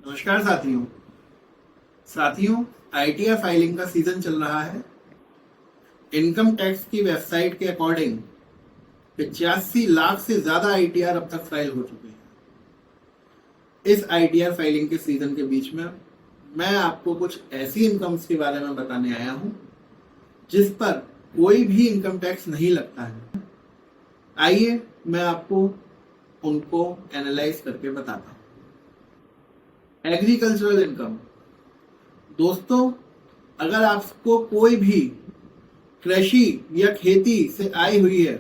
नमस्कार साथियों ITR filing का सीजन चल रहा है। इनकम टैक्स की वेबसाइट के अकॉर्डिंग 85 लाख से ज्यादा आईटीआर अब तक फाइल हो चुके हैं। इस आईटीआर फाइलिंग के सीजन के बीच में मैं आपको कुछ ऐसी इनकम्स के बारे में बताने आया हूं जिस पर कोई भी इनकम टैक्स नहीं लगता है। आइए मैं आपको उनको एनालाइज करके बताता हूं। एग्रीकल्चरल इनकम, दोस्तों अगर आपको कोई भी कृषि या खेती से आय हुई है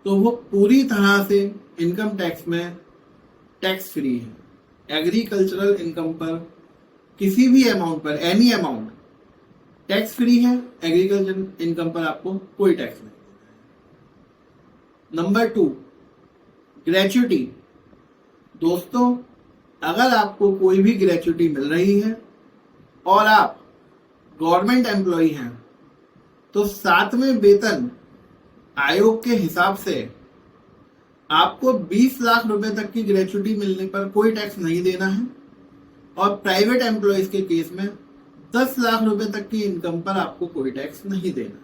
तो वो पूरी तरह से इनकम टैक्स में टैक्स फ्री है। एग्रीकल्चरल इनकम पर किसी भी अमाउंट पर एनी अमाउंट टैक्स फ्री है। एग्रीकल्चर इनकम पर आपको कोई टैक्स नहीं। Number 2, gratuity. दोस्तों अगर आपको कोई भी ग्रेच्युटी मिल रही है और आप गवर्नमेंट एम्प्लॉय हैं तो 7वें वेतन आयोग के हिसाब से आपको 20 लाख रुपए तक की ग्रेच्युटी मिलने पर कोई टैक्स नहीं देना है और प्राइवेट एम्प्लॉयज के केस में 10 लाख रुपए तक की इनकम पर आपको कोई टैक्स नहीं देना है।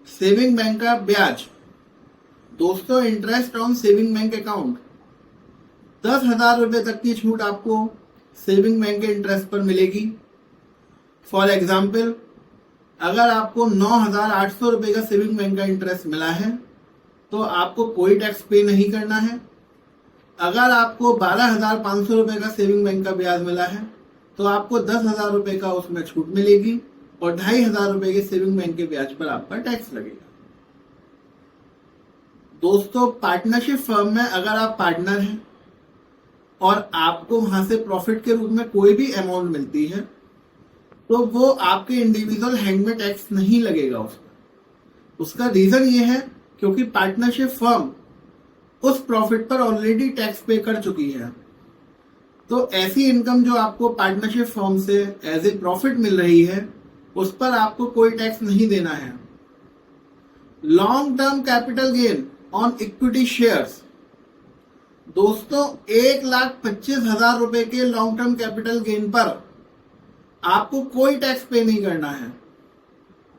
सेविंग बैंक का ब्याज, दोस्तों interest on saving bank account 10,000 रुपए तक की छूट आपको सेविंग बैंक के इंटरेस्ट पर मिलेगी। फॉर एग्जाम्पल अगर आपको 9,800 रुपए का सेविंग बैंक का इंटरेस्ट मिला है तो आपको कोई टैक्स पे नहीं करना है। अगर आपको 12,500 रुपए का सेविंग बैंक का ब्याज मिला है तो आपको 10,000 रुपए का उसमें छूट मिलेगी और 2,500 रुपए के सेविंग बैंक के ब्याज पर आपका टैक्स लगेगा। दोस्तों पार्टनरशिप फर्म में अगर आप पार्टनर हैं और आपको वहां से प्रॉफिट के रूप में कोई भी अमाउंट मिलती है तो वो आपके इंडिविजुअल हैंड में टैक्स नहीं लगेगा उसका रीजन ये है क्योंकि पार्टनरशिप फर्म उस प्रॉफिट पर ऑलरेडी टैक्स पे कर चुकी है। तो ऐसी इनकम जो आपको पार्टनरशिप फर्म से एज ए प्रॉफिट मिल रही है उस पर आपको कोई टैक्स नहीं देना है। Long term capital gain on equity shares, दोस्तों 1,25,000 रुपए के लॉन्ग टर्म कैपिटल गेन पर आपको कोई टैक्स पे नहीं करना है।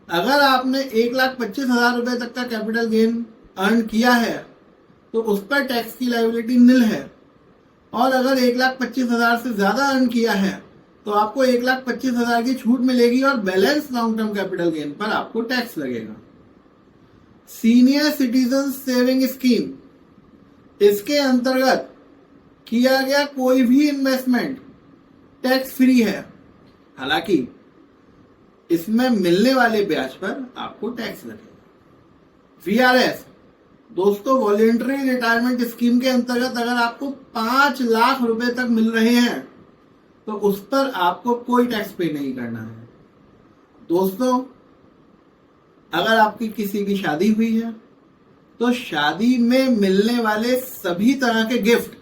अगर आपने 1,25,000 रुपए तक का कैपिटल गेन अर्न किया है तो उस पर टैक्स की लायबिलिटी निल है और अगर 1,25,000 से ज्यादा अर्न किया है तो आपको 1,25,000 की छूट मिलेगी और balance long term capital gain पर आपको टैक्स लगेगा। सीनियर सिटीजन सेविंग स्कीम, इसके अंतर्गत किया गया कोई भी इन्वेस्टमेंट टैक्स फ्री है, हालांकि इसमें मिलने वाले ब्याज पर आपको टैक्स लगेगा। वीआरएस, दोस्तों वॉलेंटरी रिटायरमेंट स्कीम के अंतर्गत अगर आपको 5 लाख रुपए तक मिल रहे हैं तो उस पर आपको कोई टैक्स पे नहीं करना है। दोस्तों अगर आपकी किसी की शादी हुई है तो शादी में मिलने वाले सभी तरह के गिफ्ट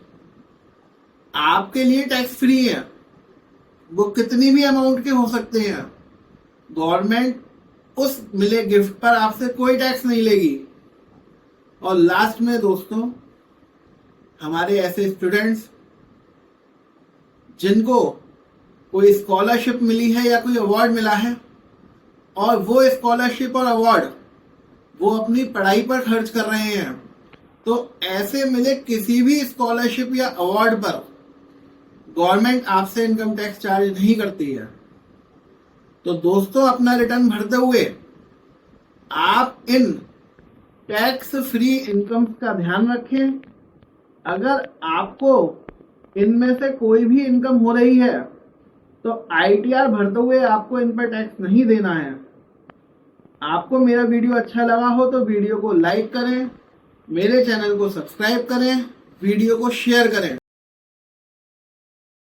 आपके लिए टैक्स फ्री है। वो कितनी भी अमाउंट के हो सकते हैं, गवर्नमेंट उस मिले गिफ्ट पर आपसे कोई टैक्स नहीं लेगी। और लास्ट में दोस्तों हमारे ऐसे स्टूडेंट्स जिनको कोई स्कॉलरशिप मिली है या कोई अवार्ड मिला है और वो स्कॉलरशिप और अवार्ड वो अपनी पढ़ाई पर खर्च कर रहे हैं तो ऐसे मिले किसी भी स्कॉलरशिप या अवार्ड पर गवर्नमेंट आपसे इनकम टैक्स चार्ज नहीं करती है। तो दोस्तों अपना रिटर्न भरते हुए आप इन टैक्स फ्री इनकम का ध्यान रखें। अगर आपको इनमें से कोई भी इनकम हो रही है तो आईटीआर भरते हुए आपको इन पर टैक्स नहीं देना है। आपको मेरा वीडियो अच्छा लगा हो तो वीडियो को लाइक करें, मेरे चैनल को सब्सक्राइब करें, वीडियो को शेयर करें।